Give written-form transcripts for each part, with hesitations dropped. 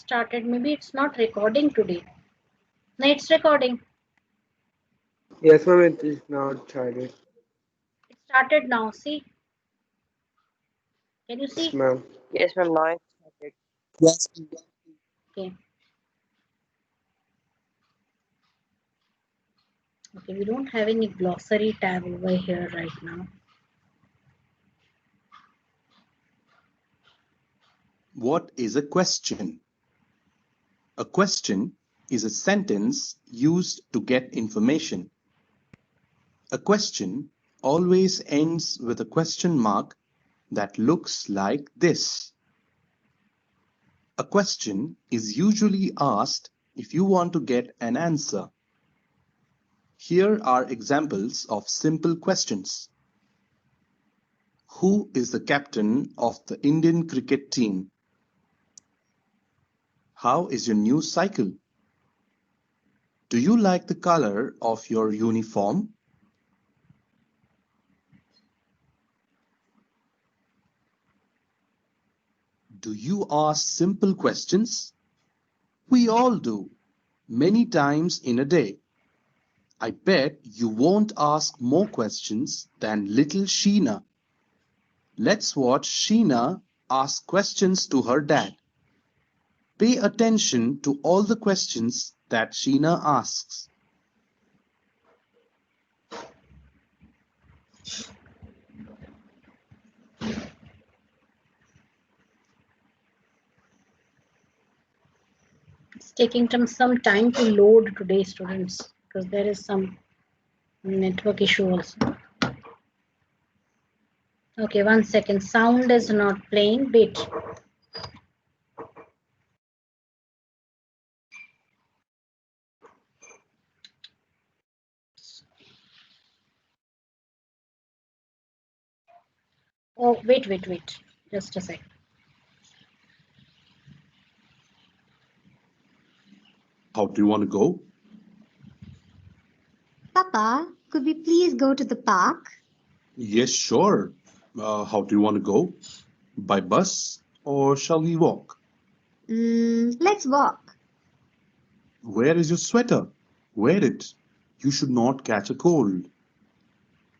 started. Maybe it's not recording today. No, it's recording. Yes, ma'am, it is not started. It started now. See? Can you Yes, see? ma'am. Yes, ma'am. Now it's started. Yes. Okay. Okay, we don't have any glossary tab over here right now. What is a question? A question is a sentence used to get information. A question always ends with a question mark that looks like this. A question is usually asked if you want to get an answer. Here are examples of simple questions. Who is the captain of the Indian cricket team? How is your new cycle? Do you like the color of your uniform? Do you ask simple questions? We all do, many times in a day. I bet you won't ask more questions than little Sheena. Let's watch Sheena ask questions to her dad. Pay attention to all the questions that Sheena asks. It's taking some time to load today, students, because there is some network issue also. Okay, 1 second. Sound is not playing. Wait. Oh, wait. Just a sec. How do you want to go? Papa, could we please go to the park? Yes, sure. How do you want to go? By bus or shall we walk? Let's walk. Where is your sweater? Wear it. You should not catch a cold.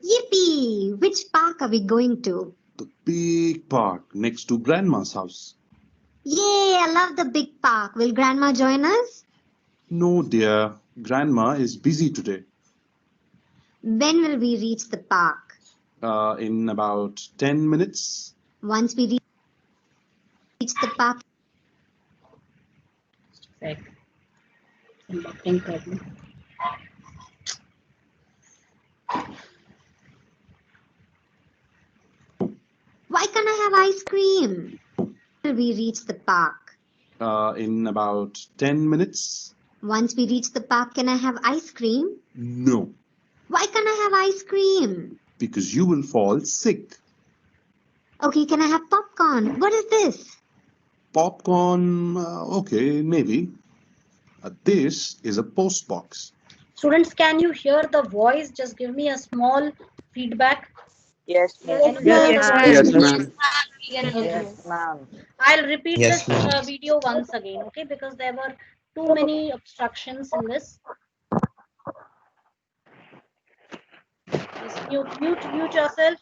Yippee! Which park are we going to? The big park next to Grandma's house. Yay, I love the big park. Will Grandma join us? No, dear. Grandma is busy today. When will we reach the park? In about 10 minutes. Once we reach the park. Sec. Some buffering problem. Why can't I have ice cream? Will we reach the park? In about 10 minutes. Once we reach the park, can I have ice cream? No, Why can't I have ice cream? because you will fall sick. Okay, can I have popcorn? What is this? Popcorn, okay, maybe. This is a post box. Students, can you hear the voice? Just give me a small feedback. Yes, ma'am. Can you hear the voice? Yes, ma'am. Yes, ma'am. I'll repeat Yes, this ma'am. video once again, okay? Because there were too many obstructions in this. Just mute yourself.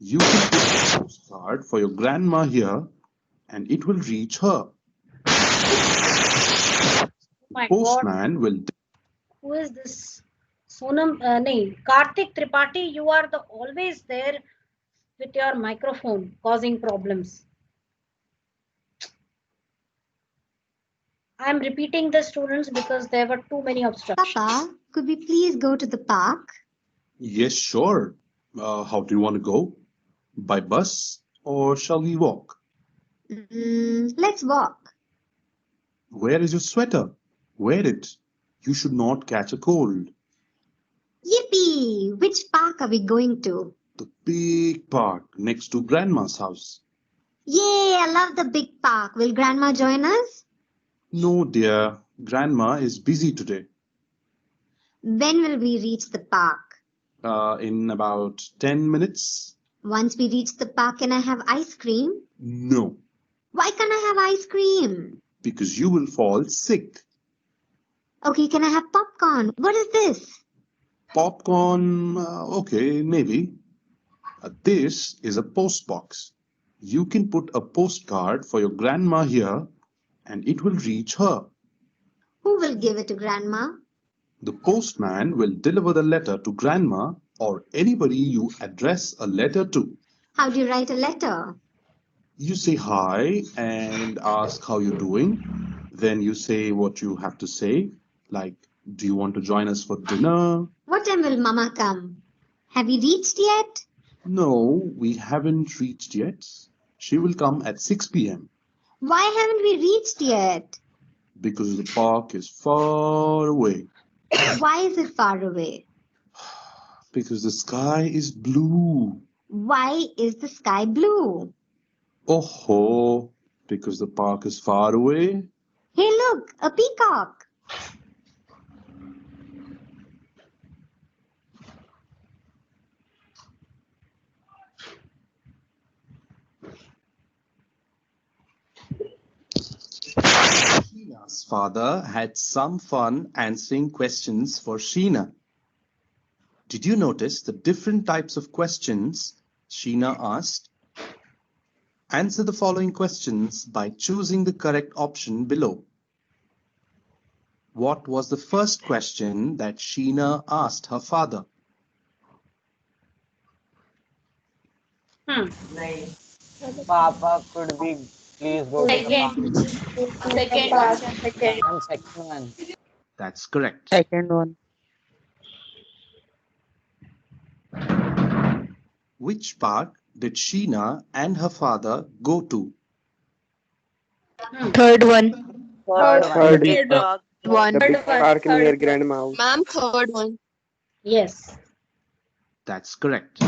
You can put a postcard for your grandma here and it will reach her. Oh my God. Postman will. Who is this? Sonam, nahi, Karthik Tripathi, you are always there with your microphone causing problems. I'm repeating the students because there were too many obstructions. Papa, could we please go to the park? Yes, sure. How do you want to go? By bus or shall we walk? Let's walk. Where is your sweater? Wear it. You should not catch a cold. Yippee! Which park are we going to? The big park next to Grandma's house. Yay, I love the big park. Will Grandma join us? No, dear. Grandma is busy today. When will we reach the park? In about 10 minutes? Once we reach the park, can I have ice cream? No, Why can't I have ice cream? because you will fall sick. Okay, can I have popcorn? What is this? Popcorn, okay, maybe. This is a post box. You can put a postcard for your grandma here and it will reach her. Who will give it to Grandma? The postman will deliver the letter to grandma or anybody you address a letter to. How do you write a letter? You say hi and ask how you're doing. Then you say what you have to say, like, do you want to join us for dinner? What time will Mama come? Have we reached yet? No, we haven't reached yet. She will come at 6 p.m. Why haven't we reached yet? because the park is far away. Why is it far away? Because the sky is blue. Why is the sky blue? Oh, because the park is far away. Hey, look, a peacock. Sheena's father had some fun answering questions for Sheena. Did you notice the different types of questions Sheena asked? Answer the following questions by choosing the correct option below. What was the first question that Sheena asked her father? Papa, could we please go to the park? Second one. And second one. That's correct. Second one. Which park did Sheena and her father go to? Third one. Third one. Third. Big park. One. The big park near grandma house. Ma'am, third one. Yes. That's correct.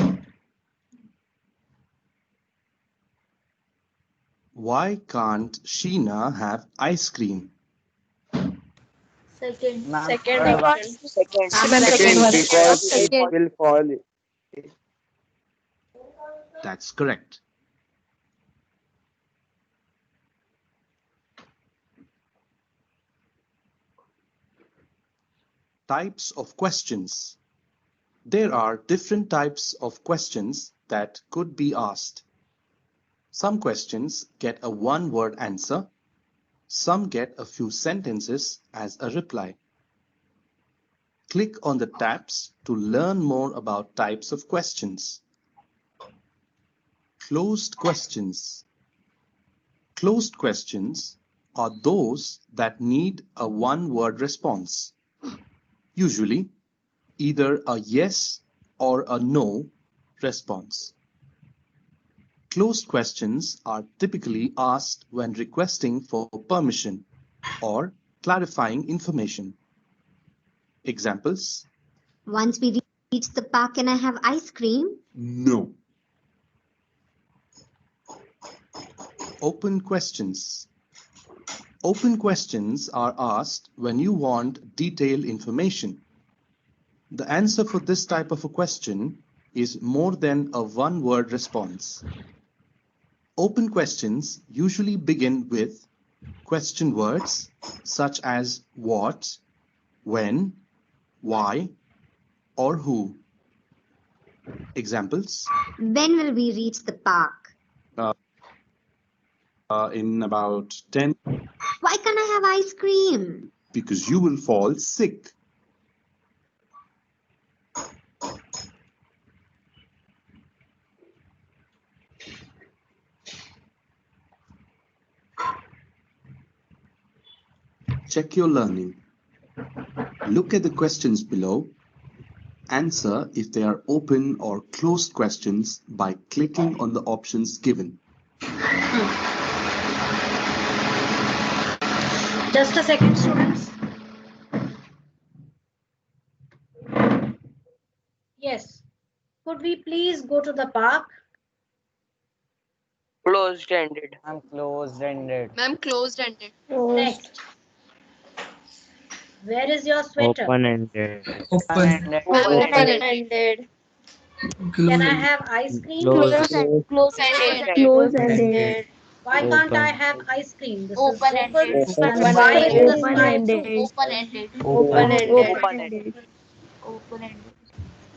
Why can't Sheena have ice cream? Second. Second Second. one. Second. Second one. Because it Second. will fall. That's correct. Types of questions. There are different types of questions that could be asked. Some questions get a one-word answer. Some get a few sentences as a reply. Click on the tabs to learn more about types of questions. Closed questions. Closed questions are those that need a one-word response. Usually, either a yes or a no response. Closed questions are typically asked when requesting for permission or clarifying information. Examples? Once we reach the park, can I have ice cream? No. Open questions. Open questions are asked when you want detailed information. The answer for this type of a question is more than a one-word response. Open questions usually begin with question words such as what, when, why, or who. Examples? When will we reach the park? In about 10, Why can't I have ice cream? because you will fall sick. Check your learning. Look at the questions below. Answer if they are open or closed questions by clicking on the options given. Just a second, students. Yes. Could we please go to the park? Closed ended. I'm closed ended. Ma'am, closed ended. Next. Where is your sweater? Open-ended. Open-ended. Open-ended. Can I have ice cream? Close. Close-ended. Close-ended. Why can't I have ice cream? This is Open-ended. open. And why is this my too? Open-ended. Open-ended. Open-ended. Open-ended.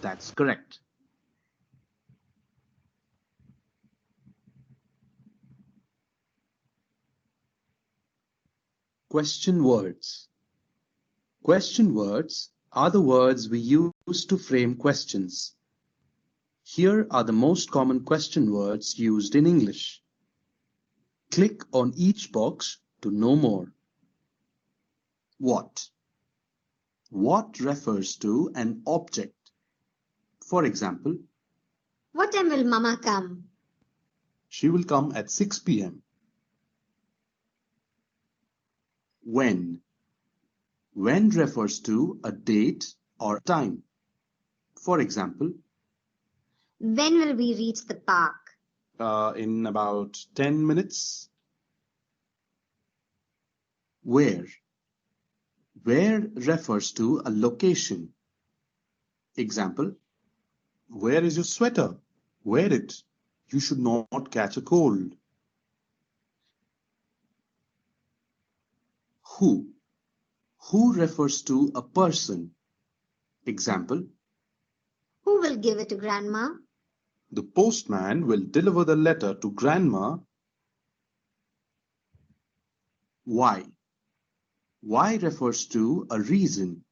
That's correct. Question words. Question words are the words we use to frame questions. Here are the most common question words used in English. Click on each box to know more. What? What refers to an object? For example, What time will Mama come? she will come at 6 p.m. When? When refers to a date or time. For example, When will we reach the park? in about 10 minutes. Where? Where refers to a location. Example, where is your sweater? Wear it. You should not catch a cold. Who? Who refers to a person. Example, Who will give it to Grandma? the postman will deliver the letter to Grandma. Why? Why refers to a reason.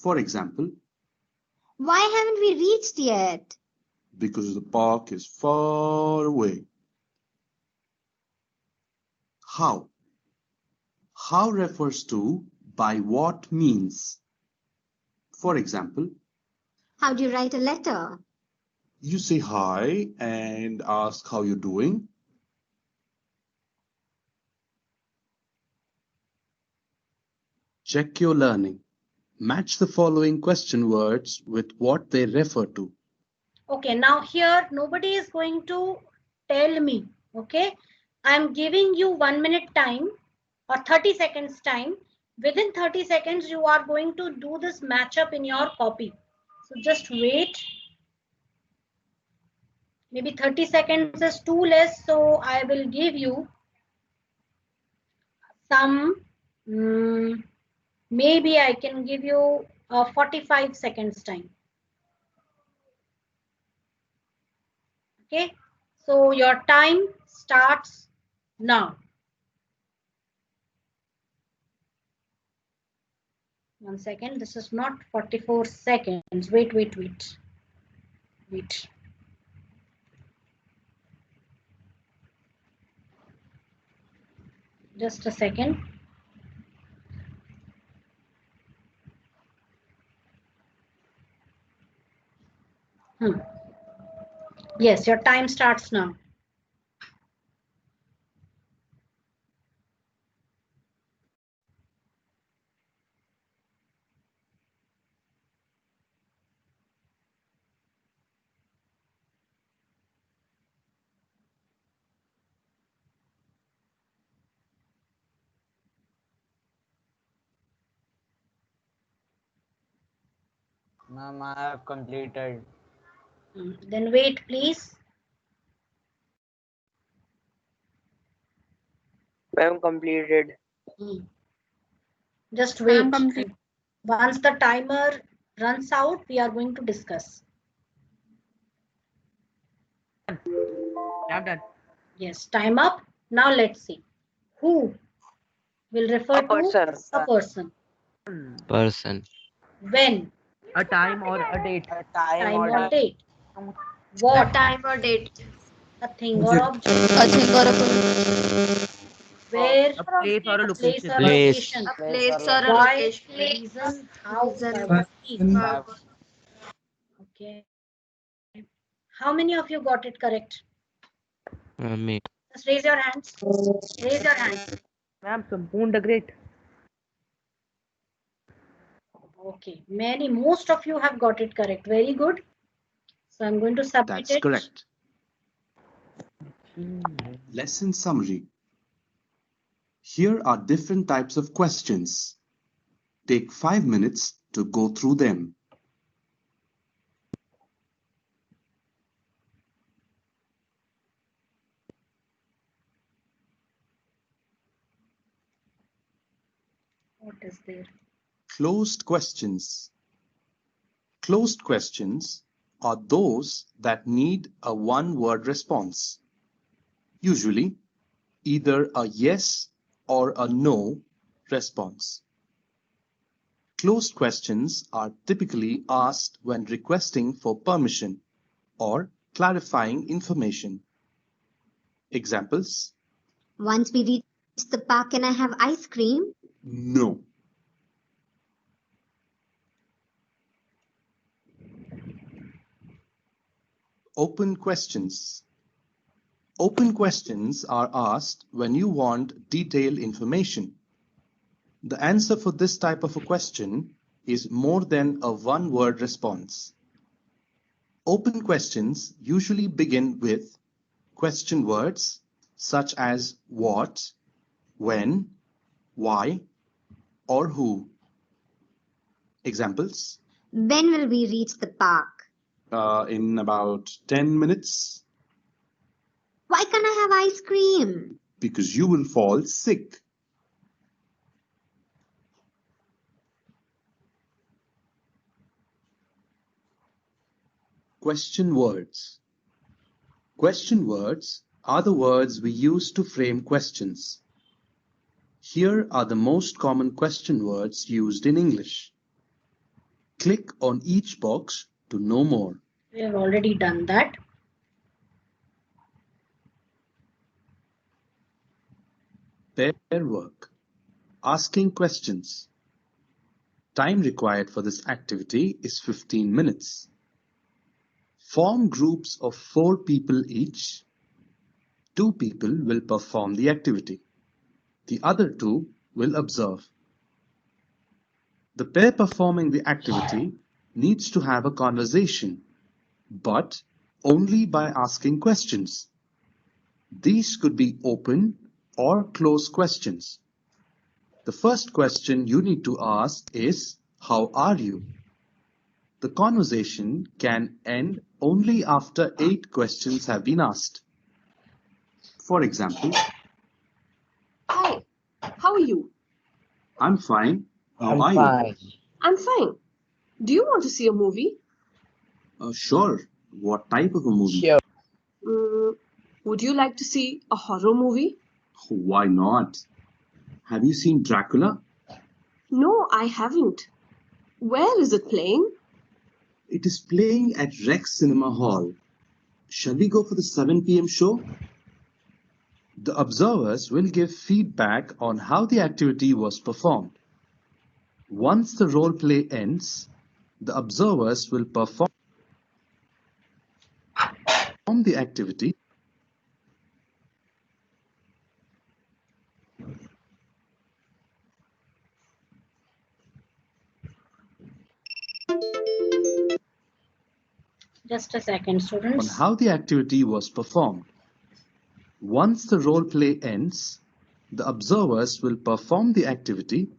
For example, Why haven't we reached yet? because the park is far away. How? How refers to by what means. For example, How do you write a letter? you say hi and ask how you're doing. Check your learning. Match the following question words with what they refer to. Okay, now here nobody is going to tell me. Okay, I'm giving you 1 minute time or 30 seconds time. Within 30 seconds, you are going to do this matchup in your copy. So just wait. Maybe 30 seconds is too less, so I will give you some, maybe I can give you 45 seconds time. Okay, so your time starts now. 1 second, this is not 44 seconds. Wait. Just a second. Yes, your time starts now. Ma'am, I have completed. Then wait, please. Ma'am, completed. Just wait. Once the timer runs out, we are going to discuss. I'm done. Yes, time up. Now let's see. Who will refer A person. to a person? Person. When? A time or a date. A time Time or or date. A What? time or date. A thing or object. A thing or a person. Where? A place or a A place or location. location. A place or a Why? location. Reason? How? Reason. By what means? By Okay. How many of you got it correct? Me. Just raise your hands. Raise your hands. Ma'am, Sampoon the Great. Okay. Most of you have got it correct. Very good. So I'm going to submit That's it. correct. Lesson summary. Here are different types of questions. Take 5 minutes to go through them. What is there? Closed questions. Closed questions are those that need a one-word response. Usually, either a yes or a no response. Closed questions are typically asked when requesting for permission or clarifying information. Examples: Once we reach the park, can I have ice cream? no. Open questions. Open questions are asked when you want detailed information. The answer for this type of a question is more than a one-word response. Open questions usually begin with question words such as what, when, why, or who. Examples: When will we reach the park? in about 10 minutes, Why can't I have ice cream? because you will fall sick. Question words. Question words are the words we use to frame questions. Here are the most common question words used in English. Click on each box to know more. We have already done that. Pair work. Asking questions. Time required for this activity is 15 minutes. Form groups of 4 people each. 2 people will perform the activity. The other 2 will observe. The pair performing the activity needs to have a conversation, but only by asking questions. These could be open or closed questions. The first question you need to ask is, "How are you?" The conversation can end only after 8 questions have been asked. For example, Hi, how are you? I'm fine. How I'm are fine. I'm fine. Do you want to see a movie? you? Sure. What type of a movie? Sure. Would you like to see a horror movie? Why not? Have you seen Dracula? No, I haven't. Where is it playing? It is playing at Rex Cinema Hall. Shall we go for the 7 p.m. show? The observers will give feedback on how the activity was performed. Once the role play ends, the observers will perform the activity. Just a second, On students. how the activity was performed. Once the role play ends, the observers will perform the activity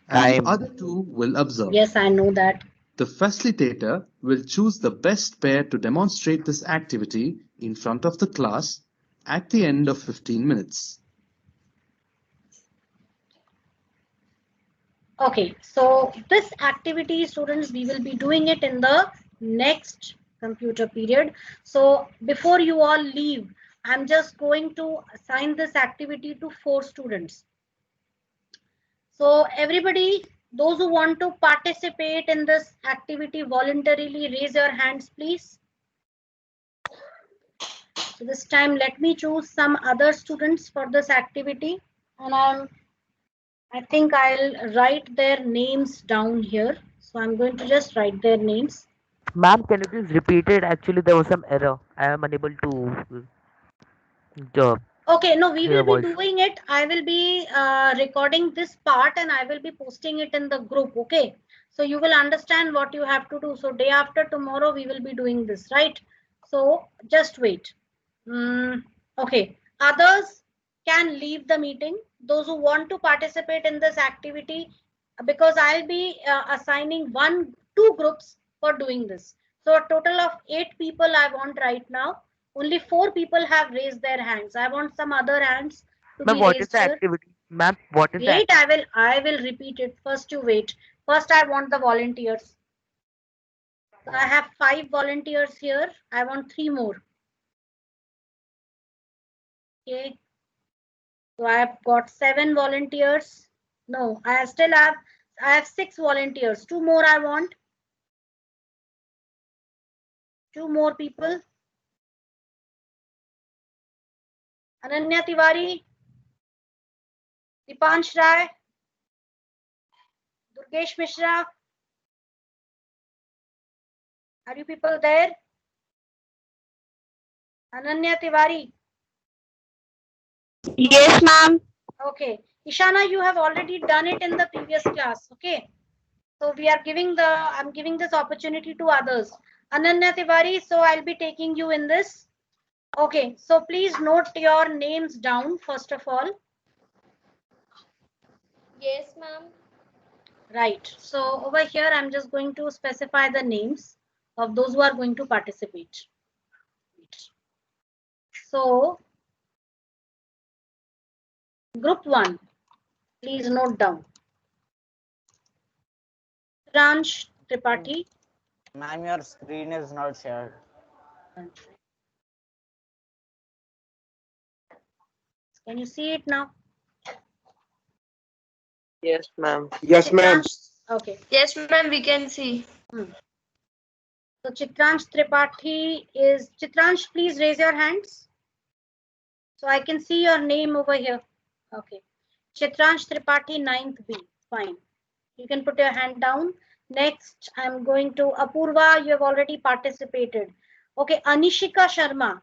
and Time. the other 2 will observe. Yes, I know that. The facilitator will choose the best pair to demonstrate this activity in front of the class at the end of 15 minutes. Okay, so this activity, students, we will be doing it in the next computer period. So before you all leave, I'm just going to assign this activity to 4 students. So everybody, those who want to participate in this activity voluntarily, raise your hands, please. So this time, let me choose some other students for this activity, and I think I'll write their names down here. So I'm going to just write their names. Ma'am, can you please repeat it? Actually, there was some error. I am unable to Okay, no, we hear will be voice. doing it. I will be recording this part and I will be posting it in the group. Okay, so you will understand what you have to do. So day after tomorrow, we will be doing this, right? So just wait. Okay, others can leave the meeting. Those who want to participate in this activity, because I'll be assigning 2 groups for doing this. So a total of 8 people I want right now. Only 4 people have raised their hands. I want some other hands to Ma'am, be what is raised the here. activity? Ma'am, what is the Wait, activity? I will repeat it. First you wait. First I want the volunteers. So I have 5 volunteers here. I want 3 more. Okay. So I have got 7 volunteers. No, I have 6 volunteers. 2 more I want. 2 more people. Ananya Tiwari, Dipansh Rai, Durgesh Mishra. Are you people there? Ananya Tiwari. Yes, ma'am. Okay. Ishana, you have already done it in the previous class. Okay. So we are I'm giving this opportunity to others. Ananya Tiwari, so I'll be taking you in this. Okay. So please note your names down first of all. Yes, ma'am. Right. So over here, I'm just going to specify the names of those who are going to participate. So group 1, please note down. Ransh Tripathi. Ma'am, your screen is not shared. Can you see it now? Yes, ma'am. Yes, ma'am. Okay. Yes, ma'am, we can see. So Chitransh Tripathi is Chitransh, please raise your hands. So I can see your name over here. Okay. Chitransh Tripathi 9th B. Fine. You can put your hand down. Next, I'm going to Apurva. You have already participated. Okay. Anishika Sharma.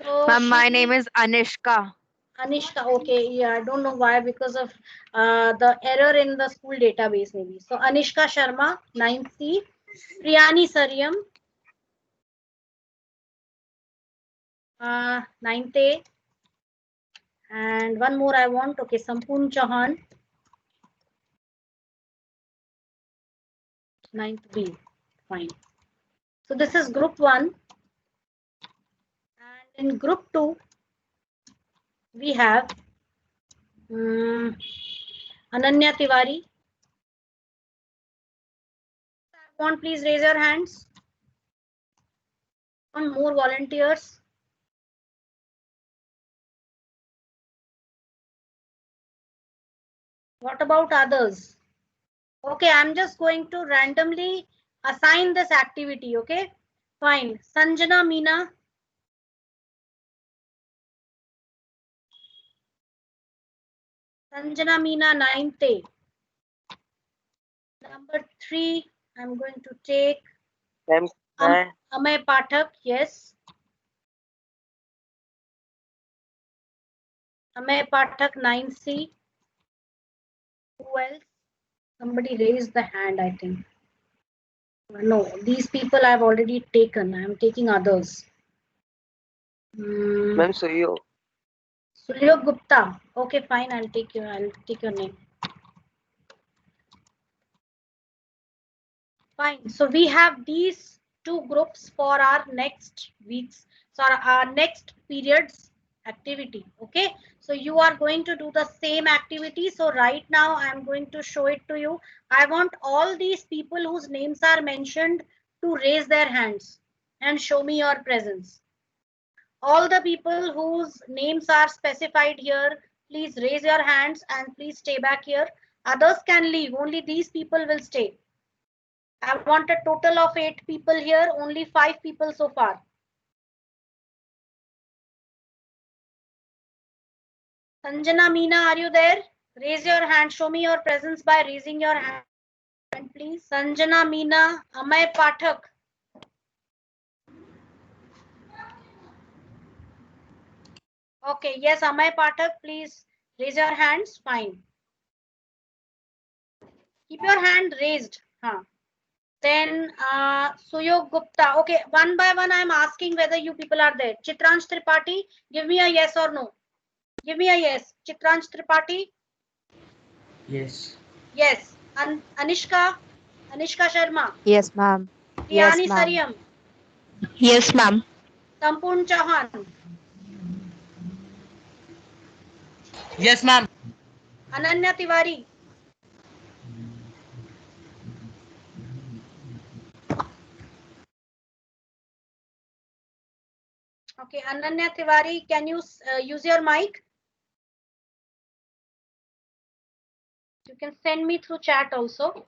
So Ma'am, my name is Anishka. Anishka, okay, yeah, I don't know why, because of the error in the school database maybe. So Anishka Sharma, 9th C, Priyani Saryam, 9th A, and one more I want, okay, Sampoon Chauhan, 9th B, fine. So this is group 1, and in group 2, we have Ananya Tiwari. Everyone, please raise your hands. One more volunteers. What about others? Okay, I'm just going to randomly assign this activity. Okay, fine. Sanjana Meena. Sanjana Meena 9th A. Number 3, I'm going to take Ma'am, Amay Pathak. Yes. Amay Pathak 9C. Who else? Somebody raised the hand, I think. No, these people I've already taken. I'm taking others. ma'am, so you. Sulyog Gupta. Okay, fine. I'll take your name. Fine. So we have these 2 groups for our next week's, so our next period's activity. Okay. So you are going to do the same activity. So right now I'm going to show it to you. I want all these people whose names are mentioned to raise their hands and show me your presence. All the people whose names are specified here, please raise your hands and please stay back here. Others can leave. Only these people will stay. I want a total of 8 people here, only 5 people so far. Sanjana Meena, are you there? Raise your hand. Show me your presence by raising your hand, please. Sanjana Meena, Amay Pathak. Okay, yes, Amay Pathak, please raise your hands. Fine. Keep your hand raised. Then Suyog Gupta. Okay, one by one I'm asking whether you people are there. Chitransh Tripathi, give me a yes or no. Give me a yes. Chitransh Tripathi. Yes. Yes. Anishka Sharma. Yes, ma'am. Yes, Priyani ma'am. Saryam. Yes, ma'am. Tampun Chauhan. Yes, ma'am. Ananya Tiwari. Okay, Ananya Tiwari, can you use your mic? You can send me through chat also.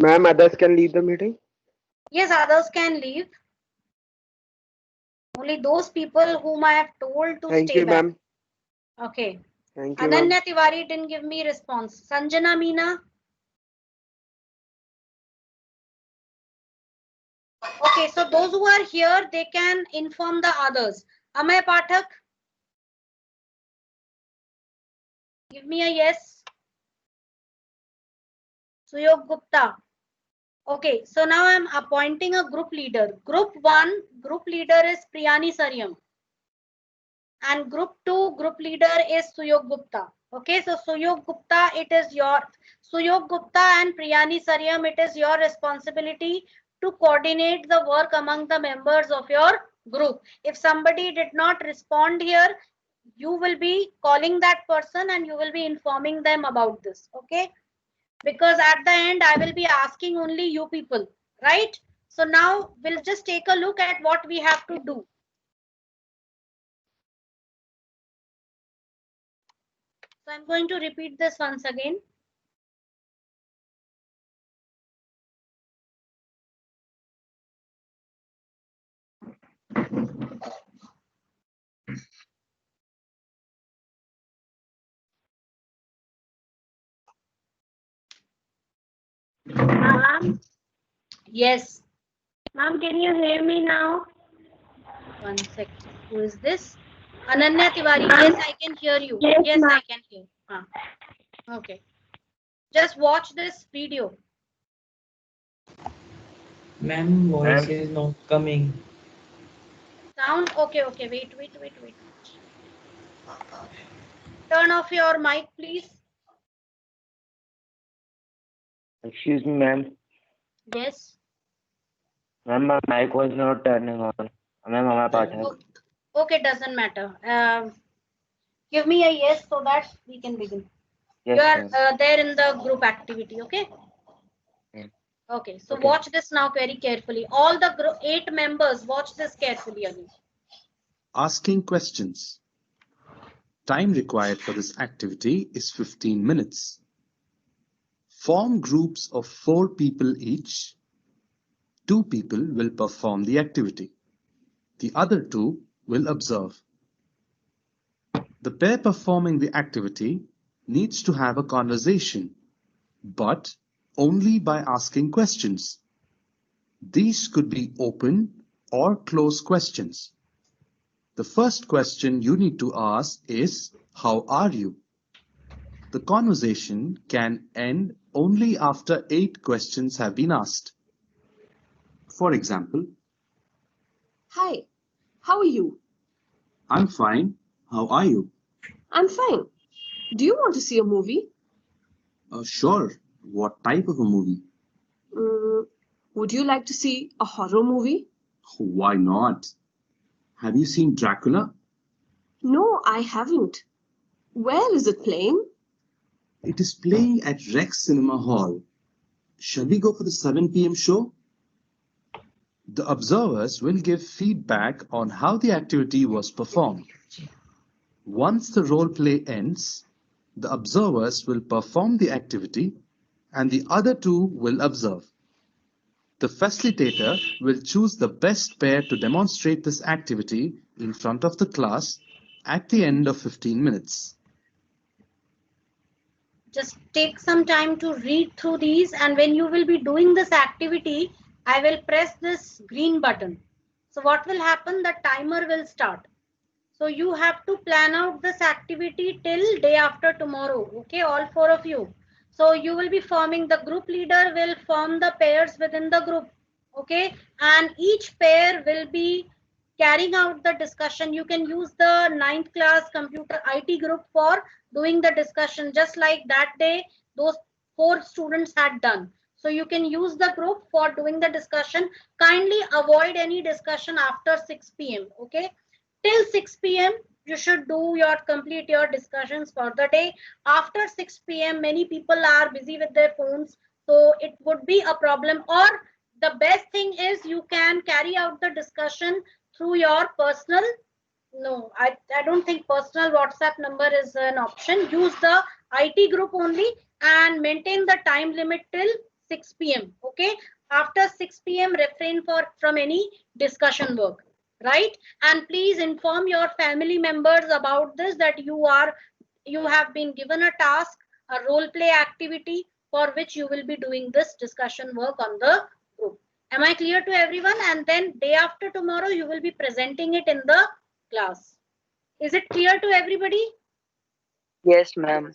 Ma'am, others can leave the meeting. Yes, others can leave. Only those people whom I have told to Thank stay you, back. ma'am. Okay. Thank you, ma'am. Ananya Tiwari didn't give me response. Sanjana Meena. Okay, so those who are here, they can inform the others. Amay Pathak. Give me a yes. Suyog Gupta. Okay, so now I'm appointing a group leader. Group 1, group leader is Priyani Saryam. And group 2, group leader is Suyog Gupta. Okay, so Suyog Gupta, Suyog Gupta and Priyani Saryam, it is your responsibility to coordinate the work among the members of your group. If somebody did not respond here, you will be calling that person and you will be informing them about this. Okay, because at the end I will be asking only you people, right? So now we'll just take a look at what we have to do. So I'm going to repeat this once again. Ma'am, Yes. ma'am, can you hear me now? One second. Who is this? Ananya Tiwari. Ma'am, Yes, I can hear you. yes, Yes, ma'am. I can hear. Okay. Just watch this video. Ma'am, voice is not coming. Sound? Okay, okay. Wait. Turn off your mic, please. Excuse me, ma'am. Yes. Ma'am, my mic was not turning on. Ma'am, my Pathak. Okay, doesn't matter. Give me a yes so that we can begin. Yes, You are ma'am. there in the group activity, okay? Mm. Okay, so Okay. watch this now very carefully. All the 8 members, watch this carefully again. Asking questions. Time required for this activity is 15 minutes. Form groups of 4 people each. 2 people will perform the activity. The other 2 will observe. The pair performing the activity needs to have a conversation, but only by asking questions. These could be open or closed questions. The first question you need to ask is, "How are you?" The conversation can end only after 8 questions have been asked. For example, Hi, how are you? "I'm fine. How are you?" I'm fine. Do you want to see a movie? Sure. What type of a movie?" Would you like to see a horror movie? "Why not? Have you seen Dracula?" No, I haven't. Where is it playing? "It is playing at Rex Cinema Hall. Shall we go for the 7 p.m. show?" The observers will give feedback on how the activity was performed. Once the role play ends, the observers will perform the activity and the other 2 will observe. The facilitator will choose the best pair to demonstrate this activity in front of the class at the end of 15 minutes. Just take some time to read through these, and when you will be doing this activity, I will press this green button. So what will happen? The timer will start. So you have to plan out this activity till day after tomorrow. Okay, all 4 of you. So you will be forming, the group leader will form the pairs within the group. Okay, and each pair will be carrying out the discussion. You can use the 9th class computer IT group for doing the discussion, just like that day those 4 students had done. So you can use the group for doing the discussion. Kindly avoid any discussion after 6 p.m. Okay, till 6 p.m. you should do your complete your discussions for the day. After 6 p.m. many people are busy with their phones, so it would be a problem. Or the best thing is you can carry out the discussion through your personal, no, I don't think personal WhatsApp number is an option. Use the IT group only and maintain the time limit till 6 p.m. Okay. After 6 p.m. refrain from any discussion work. Right. And please inform your family members about this, that you have been given a task, a role play activity for which you will be doing this discussion work on the group. Am I clear to everyone? And then day after tomorrow you will be presenting it in the class. Is it clear to everybody? Yes, ma'am.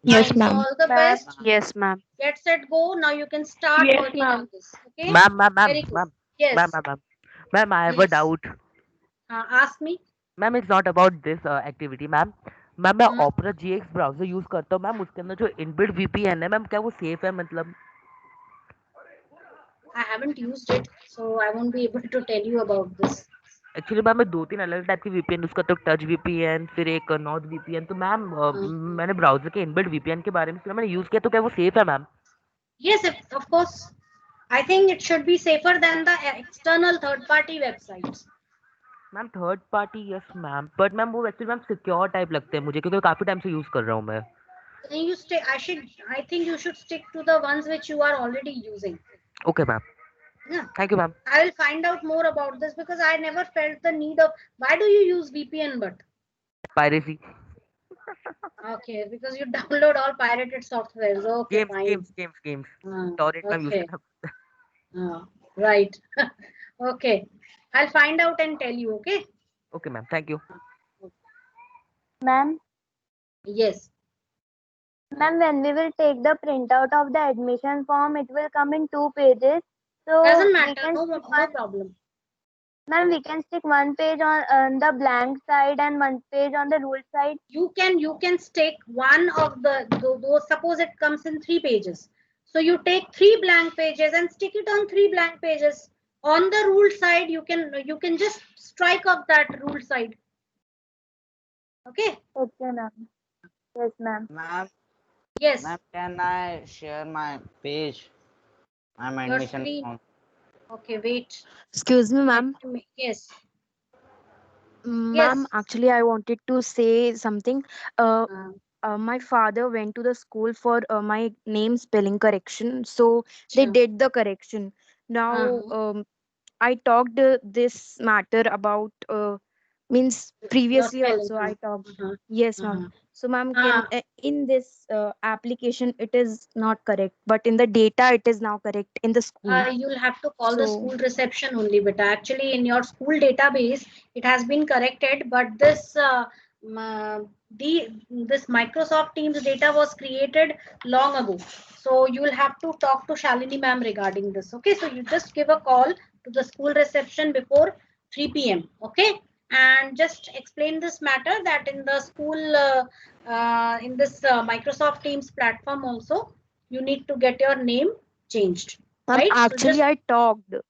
Yes, Nice. So ma'am. all the best. Yes, ma'am. Get set, go. Now you can start Yes, working ma'am. on this. Okay. Ma'am, ma'am, ma'am, Very good. ma'am, Yes. ma'am, I have a Yes. doubt. Ask me. Ma'am it's not about this activity ma'am. Ma'am मैं Hmm. ऑपरा GX browser use करता हूँ ma'am, उसके अंदर जो inbuilt VPN है ma'am, क्या वो safe है मतलब? I haven't used it, so I won't be able to tell you about this. Actually ma'am मैं 2-3 अलग टाइप के वीपीएन यूज करता हूँ, टच वीपीएन फिर एक नॉर्थ वीपीएन। तो मैम मैंने ब्राउजर के इनबिल्ट वीपीएन के बारे में सुना, मैंने यूज किया, तो क्या वो सेफ है ma'am? Yes, of course. I think it should be safer than the external third-party websites. Ma'am third party yes ma'am, but ma'am वो एक्चुअली मैम सिक्योर टाइप लगते हैं मुझे, क्योंकि काफी टाइम से यूज कर रहा हूँ मैं। Then you stay. I think you should stick to the ones which you are already using. Okay ma'am, Yeah. Thank you ma'am. I will find out more about this because I never felt the need of. Why do you use VPN? But piracy. okay, because you download all pirated softwares. Okay, fine. Games torrent ma'am use Okay. करता। Right. Okay. I'll find out and tell you. Okay. Okay ma'am, thank you. Ma'am, Yes. ma'am, when we will take the printout of the admission form, it will come in 2 pages. So Doesn't we matter. can No, stick no one, problem. ma'am, we can stick 1 page on the blank side and 1 page on the ruled side. You can stick one of those. Suppose it comes in 3 pages. So you take 3 blank pages and stick it on 3 blank pages. On the ruled side, you can just strike off that ruled side. Okay. Okay, ma'am. Yes, ma'am. Ma'am, Yes. ma'am, can I share my page? I'm Your admission screen. form. Okay. Wait. Excuse me, ma'am. Yes. Ma'am, Yes. actually, I wanted to say something. Uh, My father went to the school for my name spelling correction, so they sure. did the correction. Now, I talked this matter about means Your previously spelling. also I talked. Yes, ma'am. So, ma'am, Uh, in this application it is not correct, but in the data it is now correct in the school. You'll have to call the So, school reception only, but actually in your school database it has been corrected, but this this Microsoft Teams data was created long ago, so you will have to talk to Shalini ma'am regarding this. Okay, so you just give a call to the school reception before 3 p.m. Okay, and just explain this matter, that in the school in this Microsoft Teams platform also you need to get your name changed. ma'am, Right? So actually just I talked.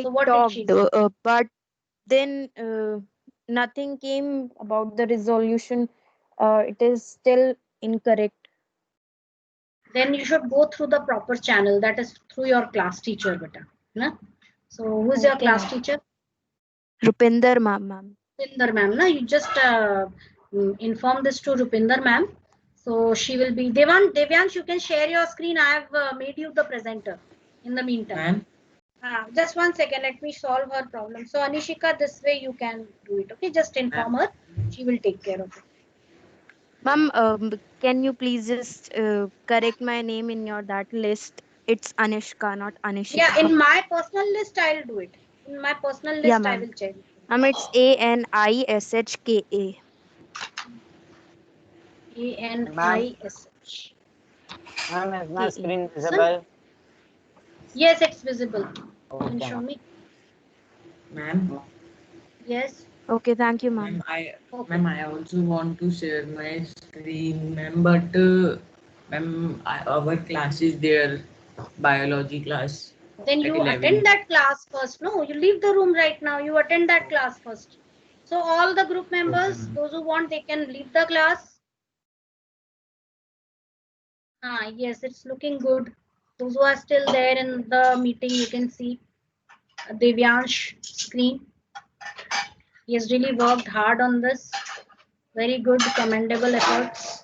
so what did she say? But then nothing came about the resolution. It is still incorrect. Then you should go through the proper channel, that is through your class teacher, beta. Na? So who is your Okay, class ma'am. teacher? Rupinder ma'am. Rupinder ma'am. Na? You just inform this to Rupinder ma'am. So she will be Devyansh, you can share your screen. I have made you the presenter in the meantime. Just 1 second, let me solve her problem. So Anishika, this way you can do it. Okay, just inform her. She will take care of it. Ma'am, can you please just correct my name in your that list? It's Anishka, not Anishika. Yeah, in my personal list, I'll do it. In my personal list, Yeah, I ma'am. will check. It's ANISHKA. ANISH. Ma'am, is my KA. screen visible? Yes, it's visible. You can Okay, show ma'am. me. Ma'am, Yes. Okay, thank you, ma'am. Okay. Ma'am, I also want to share my screen, ma'am, but ma'am, our class is there, biology class Then at you 11. attend that class first. No, you leave the room right now. You attend that class first. So all the group Okay, members, ma'am. those who want, they can leave the class. Yes, it's looking good. Those who are still there in the meeting, you can see Devyansh screen. He has really worked hard on this. Very good, commendable efforts.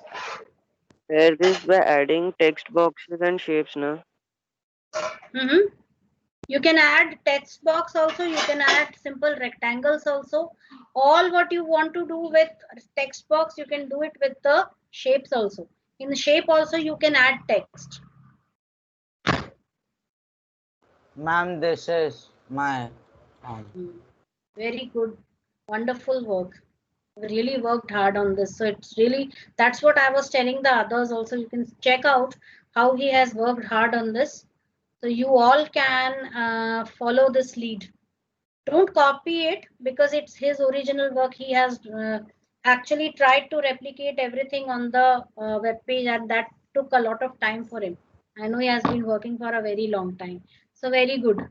Pair this by adding text boxes and shapes, na? Mm-hmm. You can add text box also. You can add simple rectangles also. All what you want to do with text box, you can do it with the shapes also. In the shape also, you can add text. Ma'am, this is my Very good, wonderful work. We really worked hard on this. So it's really, that's what I was telling the others also. You can check out how he has worked hard on this. So you all can follow this lead. Don't copy it because it's his original work. He has actually tried to replicate everything on the web page, and that took a lot of time for him. I know he has been working for a very long time. So very good.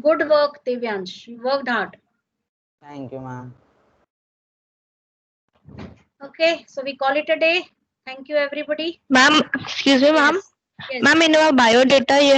Good work, Devyansh. You worked hard. Thank you, ma'am. Okay, so we call it a day. Thank you, everybody. Ma'am, excuse me, ma'am. Yes. Yes. Ma'am, in our biodata, you